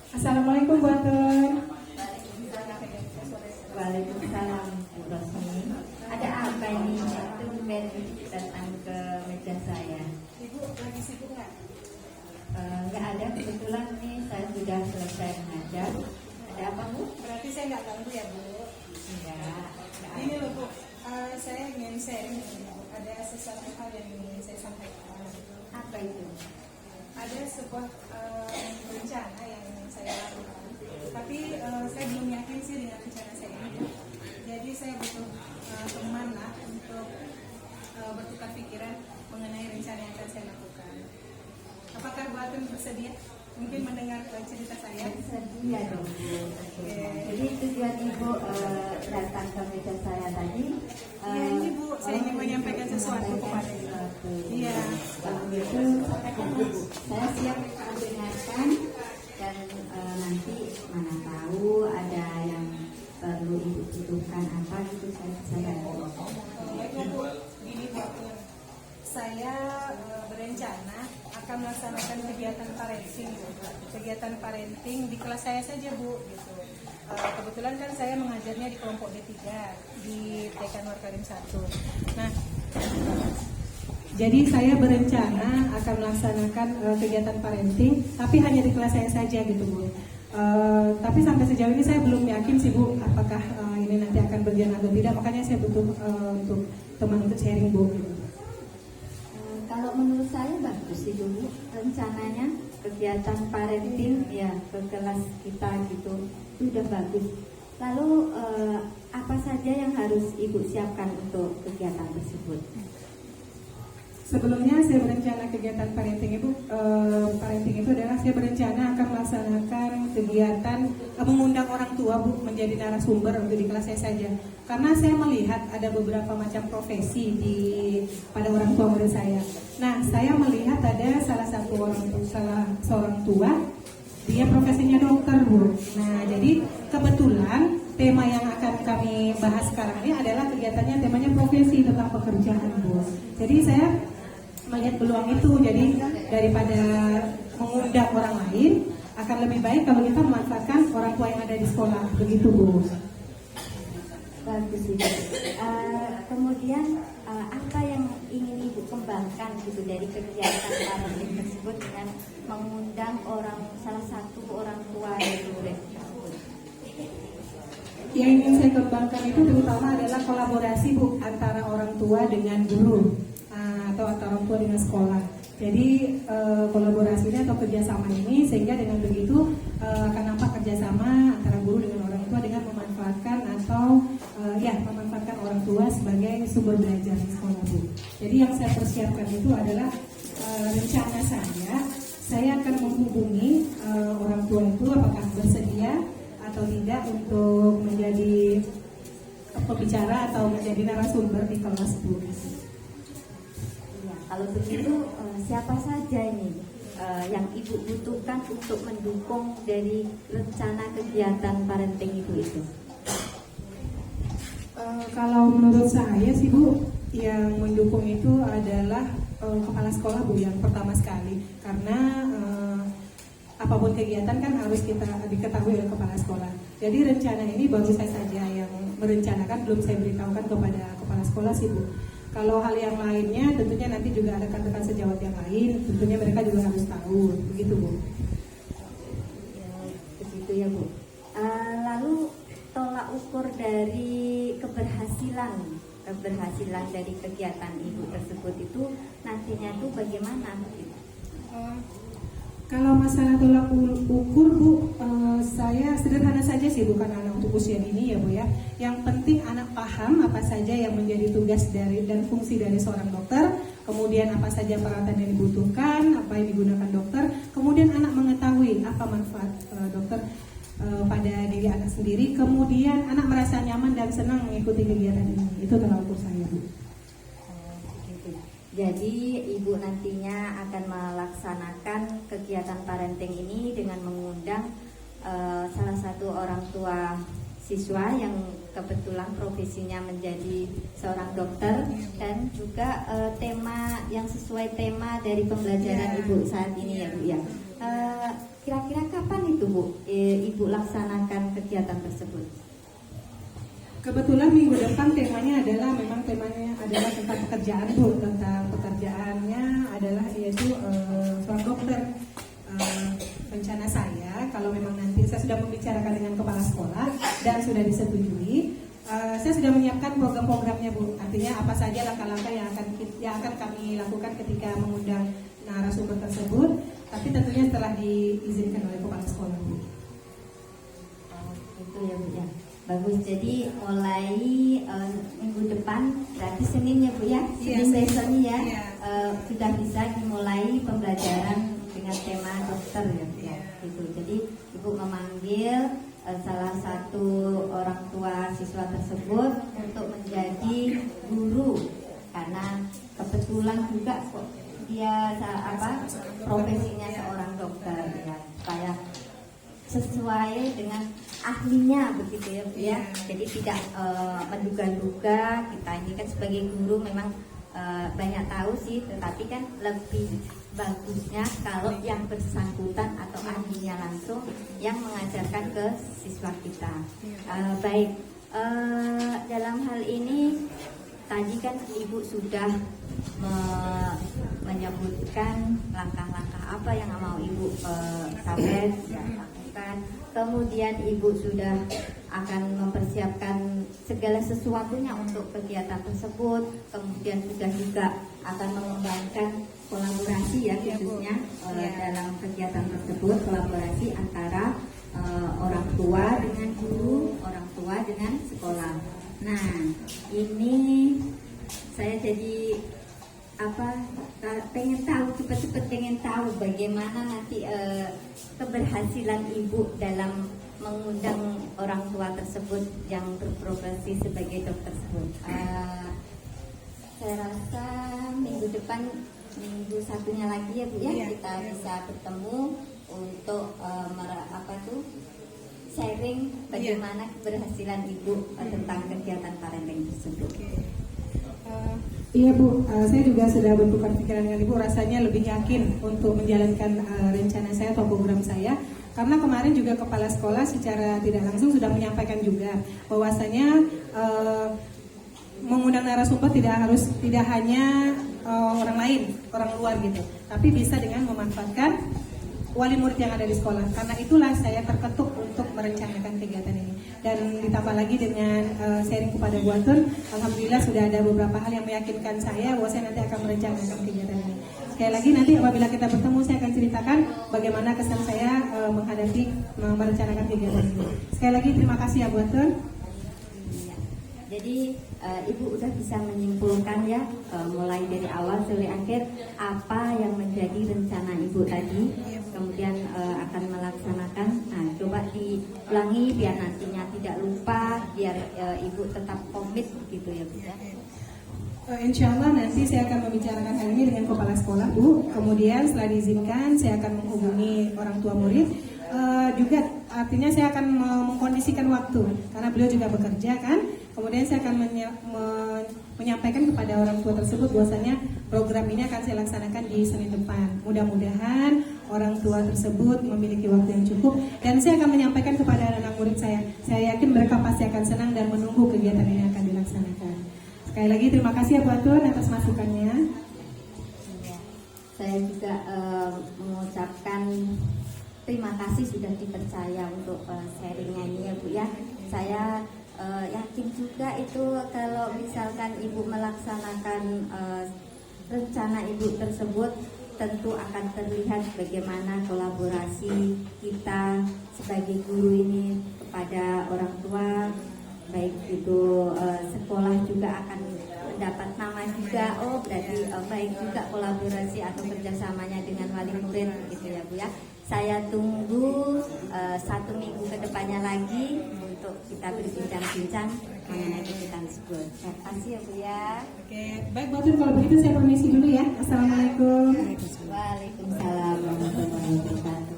Assalamualaikum Bu Atun. Waalaikumsalam Bu Rosmi. Ada apa ini? Tumben datang ke meja saya. Ibu lagi sibuk nggak? Nggak ada, kebetulan nih saya sudah selesai mengajar. Ada apa Bu? Berarti saya nggak ganggu ya Bu? Enggak Ini ada. loh Bu, saya ingin sharing. Ada sesuatu hal yang ingin saya sampaikan. Apa itu? Ada sebuah rencana yang ingin saya lakukan, tapi saya belum yakin sih dengan rencana saya ini. Jadi saya butuh teman lah untuk bertukar pikiran mengenai rencana yang akan saya lakukan. Apakah Bu Atun bersedia mungkin mendengar cerita saya? Sedia dong Bu. Oke. Jadi tujuan Ibu datang ke meja saya tadi. Iya, ini Bu, saya ingin menyampaikan sesuatu kepada Ibu. Iya. Kalau gitu, saya siap mendengarkan dan nanti mana tahu ada yang perlu Ibu butuhkan apa gitu saya bantu. Baiklah Bu, gini Bu Atun. Saya berencana akan melaksanakan kegiatan parenting, kegiatan parenting di kelas saya saja Bu. Gitu. Kebetulan kan saya mengajarnya di kelompok D3 di TK Nur Karim 1. Nah, jadi saya berencana akan melaksanakan kegiatan parenting, tapi hanya di kelas saya saja gitu Bu. Tapi sampai sejauh ini saya belum yakin sih Bu, apakah ini nanti akan berjalan atau tidak. Makanya saya butuh untuk teman untuk sharing Bu. Gitu. Kalau menurut saya bagus sih dulu rencananya kegiatan parenting ya ke kelas kita gitu itu udah bagus. Lalu apa saja yang harus Ibu siapkan untuk kegiatan tersebut? Sebelumnya saya berencana kegiatan parenting itu adalah saya berencana akan melaksanakan kegiatan mengundang orang tua Bu menjadi narasumber untuk di kelas saya saja. Karena saya melihat ada beberapa macam profesi pada orang tua murid saya. Nah, saya melihat ada seorang tua dia profesinya dokter Bu. Nah, jadi kebetulan tema yang akan kami bahas sekarang ini adalah kegiatannya temanya profesi tentang pekerjaan Bu. Jadi saya melihat peluang itu, jadi daripada mengundang orang lain akan lebih baik kalau kita memanfaatkan orang tua yang ada di sekolah, begitu Bu. Bagus itu. Kemudian apa yang ingin Ibu kembangkan gitu dari kegiatan parenting tersebut dengan mengundang salah satu orang tua dari murid tersebut? Yang ingin saya kembangkan itu terutama adalah kolaborasi Bu antara orang tua dengan guru atau antara orang tua dengan sekolah. Jadi kolaborasi ini atau kerjasama ini sehingga dengan begitu akan nampak kerjasama antara guru dengan orang tua dengan memanfaatkan memanfaatkan orang tua sebagai sumber belajar di sekolah Bu. Jadi yang saya persiapkan itu adalah rencana saya akan menghubungi orang tua itu apakah bersedia atau tidak untuk menjadi pembicara atau menjadi narasumber di kelas Bu. Ya, kalau begitu siapa saja ini yang Ibu butuhkan untuk mendukung dari rencana kegiatan parenting itu? Kalau menurut saya sih Bu, yang mendukung itu adalah kepala sekolah Bu yang pertama sekali, karena apapun kegiatan kan harus kita diketahui oleh kepala sekolah. Jadi rencana ini baru saya saja yang merencanakan, belum saya beritahukan kepada kepala sekolah sih Bu. Kalau hal yang lainnya tentunya nanti juga ada rekan-rekan sejawat yang lain, tentunya mereka juga harus tahu, begitu Bu. Ya, begitu ya Bu. Lalu tolak ukur dari keberhasilan dari kegiatan Ibu tersebut itu nantinya tuh bagaimana? Kalau masalah tolak ukur Bu, saya sederhana saja sih, bukan anak untuk usia dini ya Bu ya. Yang penting anak paham apa saja yang menjadi tugas dan fungsi dari seorang dokter, kemudian apa saja peralatan yang dibutuhkan, apa yang digunakan dokter, kemudian anak mengetahui apa manfaat dokter pada diri anak sendiri, kemudian anak merasa nyaman dan senang mengikuti kegiatan ini. Itu tolak ukur saya Bu. Jadi Ibu nantinya akan melaksanakan kegiatan parenting ini dengan mengundang salah satu orang tua siswa yang kebetulan profesinya menjadi seorang dokter dan juga tema yang sesuai tema dari pembelajaran Ibu saat ini ya Bu ya. Kira-kira kapan itu Bu Ibu laksanakan kegiatan tersebut? Kebetulan minggu depan temanya adalah tentang pekerjaan Bu, tentang pekerjaannya adalah yaitu seorang dokter. Rencana saya kalau memang nanti saya sudah membicarakan dengan kepala sekolah dan sudah disetujui, saya sudah menyiapkan program-programnya Bu. Artinya apa saja langkah-langkah yang akan kami lakukan ketika mengundang narasumber tersebut, tapi tentunya setelah diizinkan oleh kepala sekolah Bu. Itu ya Bu ya. Bagus, jadi mulai minggu depan, berarti Senin ya Bu ya, Senin besok ini ya, sudah bisa dimulai pembelajaran dengan tema dokter ya Bu ya. Gitu. Jadi Ibu memanggil salah satu orang tua siswa tersebut untuk menjadi guru, karena kebetulan juga kok dia profesinya seorang dokter ya, supaya sesuai dengan ahlinya begitu ya Bu ya. Jadi tidak menduga-duga. Kita ini kan sebagai guru memang banyak tahu sih, tetapi kan lebih bagusnya kalau yang bersangkutan atau ahlinya langsung yang mengajarkan ke siswa kita. Baik, dalam hal ini tadi kan Ibu sudah menyebutkan langkah-langkah apa yang mau Ibu sampai lakukan. Kemudian Ibu sudah akan mempersiapkan segala sesuatunya untuk kegiatan tersebut. Kemudian sudah juga akan mengembangkan kolaborasi ya, khususnya dalam kegiatan tersebut, kolaborasi antara orang tua dengan guru, orang tua dengan sekolah. Nah, ini saya jadi pengen tahu, cepat-cepat pengen tahu bagaimana nanti keberhasilan Ibu dalam mengundang orang tua tersebut yang berprofesi sebagai dokter tersebut. Saya rasa minggu depan, minggu satunya lagi ya Bu ya, kita bisa bertemu untuk sharing bagaimana keberhasilan Ibu tentang kegiatan parenting tersebut. Iya Bu, saya juga sudah bertukar pikiran dengan Ibu, rasanya lebih yakin untuk menjalankan rencana saya atau program saya. Karena kemarin juga kepala sekolah secara tidak langsung sudah menyampaikan juga bahwasanya mengundang narasumber tidak hanya orang lain, orang luar gitu, tapi bisa dengan memanfaatkan wali murid yang ada di sekolah. Karena itulah saya terketuk untuk merencanakan kegiatan ini. Dan ditambah lagi dengan sharing kepada Bu Atun, alhamdulillah sudah ada beberapa hal yang meyakinkan saya bahwa saya nanti akan merencanakan kegiatan ini. Sekali lagi nanti apabila kita bertemu saya akan ceritakan bagaimana kesan saya merencanakan kegiatan ini. Sekali lagi terima kasih ya Bu Atun. Jadi Ibu udah bisa menyimpulkan ya, mulai dari awal sampai akhir apa yang menjadi rencana Ibu tadi, kemudian akan melaksanakan. Nah, coba diulangi biar nantinya tidak lupa, biar Ibu tetap komit gitu ya Bu ya. Insya Allah nanti saya akan membicarakan hal ini dengan kepala sekolah Bu. Kemudian setelah diizinkan saya akan menghubungi orang tua murid. Juga artinya saya akan mengkondisikan waktu karena beliau juga bekerja kan. Kemudian saya akan menyampaikan kepada orang tua tersebut bahwasanya program ini akan saya laksanakan di Senin depan. Mudah-mudahan orang tua tersebut memiliki waktu yang cukup dan saya akan menyampaikan kepada anak murid saya. Saya yakin mereka pasti akan senang dan menunggu kegiatan ini akan dilaksanakan. Sekali lagi terima kasih ya Bu Atun atas masukannya. Saya juga mengucapkan terima kasih sudah dipercaya untuk sharingnya ini ya Bu ya. Saya yakin juga itu kalau misalkan Ibu melaksanakan rencana Ibu tersebut, tentu akan terlihat bagaimana kolaborasi kita sebagai guru ini kepada orang tua, baik itu sekolah juga akan mendapat nama juga. Oh berarti baik juga kolaborasi atau kerjasamanya dengan wali murid gitu ya Bu ya. Saya tunggu 1 minggu ke depannya lagi untuk kita berbincang-bincang mengenai kegiatan tersebut. Terima kasih ya Bu ya. Oke, baik Bu Atun, kalau begitu saya permisi dulu ya. Assalamualaikum. Waalaikumsalam warahmatullahi wabarakatuh.